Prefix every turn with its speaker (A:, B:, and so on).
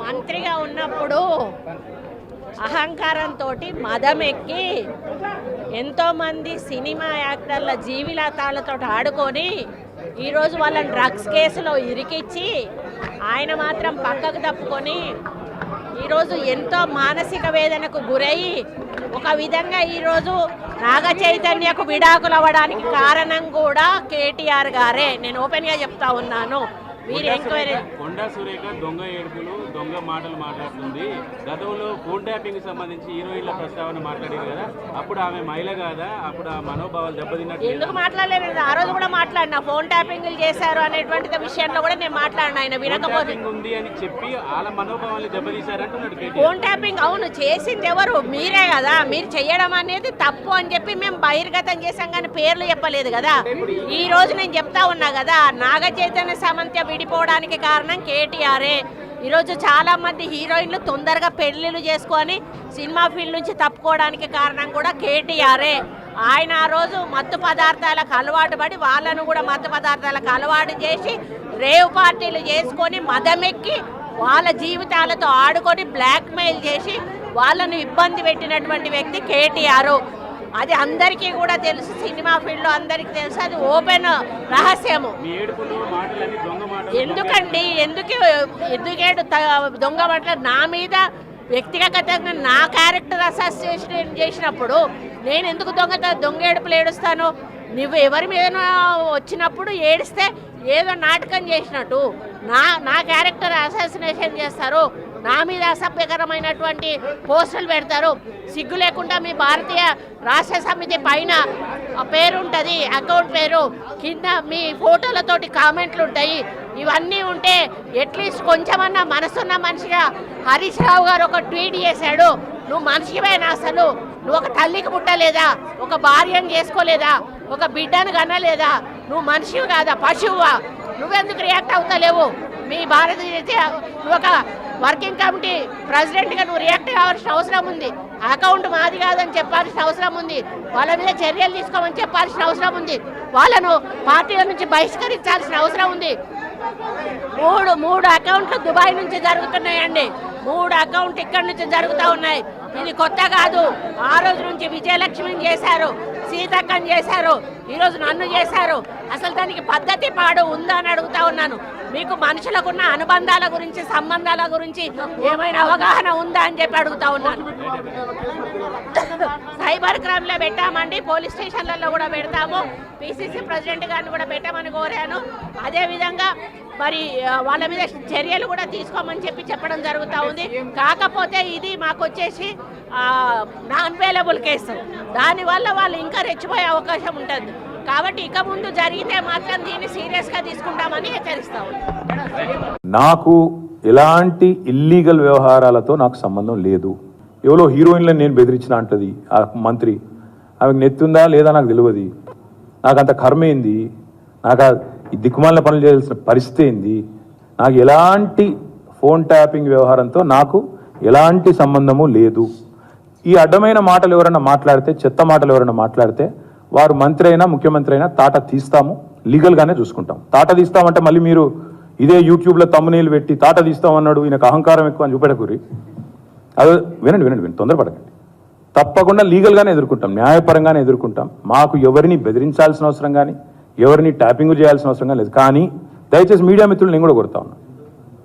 A: మంత్రిగా ఉన్నప్పుడు అహంకారంతో మదం ఎక్కి ఎంతోమంది సినిమా యాక్టర్ల జీవితాలతో ఆడుకొని ఈరోజు వాళ్ళని డ్రగ్స్ కేసులో ఇరికిచ్చి ఆయన మాత్రం పక్కకు తప్పుకొని ఈరోజు ఎంతో మానసిక వేదనకు గురయ్యి ఒక విధంగా ఈరోజు నాగ చైతన్యకు విడాకులు అవ్వడానికి కారణం కూడా కేటీఆర్ గారే. నేను ఓపెన్గా చెప్తా ఉన్నాను. మీరు ఎంక్వైరీ
B: కొండా సురేఖ దొంగ ఏడుపులు దొంగ మాటలు మాట్లాడుతుంది. గతంలో ఫోన్ ట్యాపింగ్ సంబంధించి హీరోయిన్ల ప్రస్తావన మాట్లాడారు కదా, అప్పుడు ఆమె మహిళ కాదా? అప్పుడు ఆ మనోభావాలు దెబ్బతిన్నట్టు
A: ఎందుకు మాట్లాడలేదు? ఆ రోజు కూడా మాట్లాడినా ఫోన్ ట్యాపింగ్లు చేశారు అనేటువంటి విషయంలో కూడా నేను మాట్లాడినా. ఆయన వినకపోతే
B: ఉంది అని చెప్పి వాళ్ళ మనోభావాలు దెబ్బతీశారంటున్నాడు.
A: ఫోన్ ట్యాపింగ్ అవును చేసింది ఎవరు? మీరే కదా. మీరు చేయడం అనేది తప్పు అని చెప్పి మేము బహిర్గతం చేశాం కానీ పేర్లు చెప్పలేదు కదా. ఈ రోజు నేను చెప్తా ఉన్నా కదా, నాగ చైతన్య సామంత్య విడిపోవడానికి కారణం కేటీఆరే. ఈరోజు చాలామంది హీరోయిన్లు తొందరగా పెళ్లిళ్ళు చేసుకొని సినిమా ఫీల్డ్ నుంచి తప్పుకోవడానికి కారణం కూడా కేటీఆరే. ఆయన ఆ రోజు మత్తు పదార్థాలకు అలవాటు పడి వాళ్ళను కూడా మత్తు పదార్థాలకు అలవాటు చేసి రేవ్ పార్టీలు చేసుకొని మదమెక్కి వాళ్ళ జీవితాలతో ఆడుకొని బ్లాక్మెయిల్ చేసి వాళ్ళను ఇబ్బంది పెట్టినటువంటి వ్యక్తి కేటీఆర్. అది అందరికీ కూడా తెలుసు, సినిమా ఫీల్డ్లో అందరికీ తెలుసు. అది ఓపెన్ రహస్యము. ఎందుకండి ఎందుకేడు దొంగ మాటలు నా మీద వ్యక్తిగతంగా నా క్యారెక్టర్ అసోసియేషన్ చేసినప్పుడు నేను ఎందుకు దొంగ ఏడుపులు ఏడుస్తాను? నువ్వు ఎవరి మీద వచ్చినప్పుడు ఏడిస్తే ఏదో నాటకం చేసినట్టు నా క్యారెక్టర్ అసాసినేషన్ చేస్తారు, నా మీద అసభ్యకరమైనటువంటి పోస్టులు పెడతారు. సిగ్గు లేకుండా మీ భారతీయ రాష్ట్ర సమితి పైన పేరు ఉంటుంది, అకౌంట్ పేరు, కింద మీ ఫోటోలతోటి కామెంట్లు ఉంటాయి. ఇవన్నీ ఉంటే అట్లీస్ట్ కొంచెమన్నా మనసున్న మనిషిగా హరీష్ రావు గారు ఒక ట్వీట్ చేశాడు, నువ్వు మనిషివేనా? అసలు నువ్వు ఒక తల్లికి పుట్టలేదా? ఒక భార్యను చేసుకోలేదా? ఒక బిడ్డను కనలేదా? నువ్వు మనిషివి కాదా? పశువువా? నువ్వెందుకు రియాక్ట్ అవుతలేవు? మీ భారతీయ ఒక వర్కింగ్ కమిటీ ప్రెసిడెంట్గా నువ్వు రియాక్ట్ కావాల్సిన అవసరం ఉంది. అకౌంట్ మాది కాదని చెప్పాల్సిన అవసరం ఉంది. వాళ్ళ మీద చర్యలు తీసుకోమని చెప్పాల్సిన అవసరం ఉంది. వాళ్ళను పార్టీల నుంచి బహిష్కరించాల్సిన అవసరం ఉంది. మూడు అకౌంట్లు దుబాయ్ నుంచి జరుగుతున్నాయండి. 3 అకౌంట్ ఇక్కడి నుంచి జరుగుతూ ఉన్నాయి. ఇది కొత్త కాదు. ఆ రోజు నుంచి విజయలక్ష్మిని చేశారు, సీతక్కని చేశారు, ఈరోజు నన్ను చేశారు. అసలు దానికి పద్ధతి పాడు ఉందా అని అడుగుతా ఉన్నాను. మీకు మనుషులకున్న అనుబంధాల గురించి, సంబంధాల గురించి ఏమైనా అవగాహన ఉందా అని చెప్పి అడుగుతా ఉన్నాను. సైబర్ క్రైమ్లో పెట్టామండి, పోలీస్ స్టేషన్లలో కూడా పెడతాము. పిసిసి ప్రెసిడెంట్ గారిని కూడా పెట్టామని కోరాను. అదేవిధంగా మరి వాళ్ళ మీద చర్యలు కూడా తీసుకోమని చెప్పడం జరుగుతూ ఉంది. కాకపోతే ఇది మాకు వచ్చేసి నాన్ అవైలబుల్ కేసు, దానివల్ల వాళ్ళు ఇంకా రెచ్చిపోయే అవకాశం ఉంటుంది. కాబట్టి ఇక ముందు జరిగితే మాత్రం దీన్ని సీరియస్గా తీసుకుంటామని హెచ్చరిస్తా ఉన్నాం.
C: నాకు ఎలాంటి ఇల్లీగల్ వ్యవహారాలతో నాకు సంబంధం లేదు. ఎవరో హీరోయిన్లను నేను బెదిరించిన అంటది ఆ మంత్రి, ఆమెకు నెత్తుందా లేదా నాకు తెలియదు. నాకు అంత కర్మ ఏంది? నాకు ఈ దిక్కుమాలిన పనులు చేయాల్సిన పరిస్థితి ఏంది? నాకు ఎలాంటి ఫోన్ ట్యాపింగ్ వ్యవహారంతో నాకు ఎలాంటి సంబంధము లేదు. ఈ అడ్డమైన మాటలు ఎవరైనా మాట్లాడితే, చెత్త మాటలు ఎవరైనా మాట్లాడితే వారు మంత్రి అయినా ముఖ్యమంత్రి అయినా తాట తీస్తాము, లీగల్గానే చూసుకుంటాం. తాట తీస్తామంటే మళ్ళీ మీరు ఇదే యూట్యూబ్లో తమ్మునీళ్ళు పెట్టి తాట తీస్తామన్నాడు, ఈయనకు అహంకారం ఎక్కువ అని చూపెట్టకూరి. అదే వినండి, తొందరపడకండి. తప్పకుండా లీగల్గానే ఎదుర్కొంటాం, న్యాయపరంగానే ఎదుర్కొంటాం. మాకు ఎవరిని బెదిరించాల్సిన అవసరం కానీ ఎవరిని ట్యాపింగ్ చేయాల్సిన అవసరం కానీ లేదు. కానీ దయచేసి మీడియా మిత్రులు నేను కూడా కోరుతా ఉన్నాను,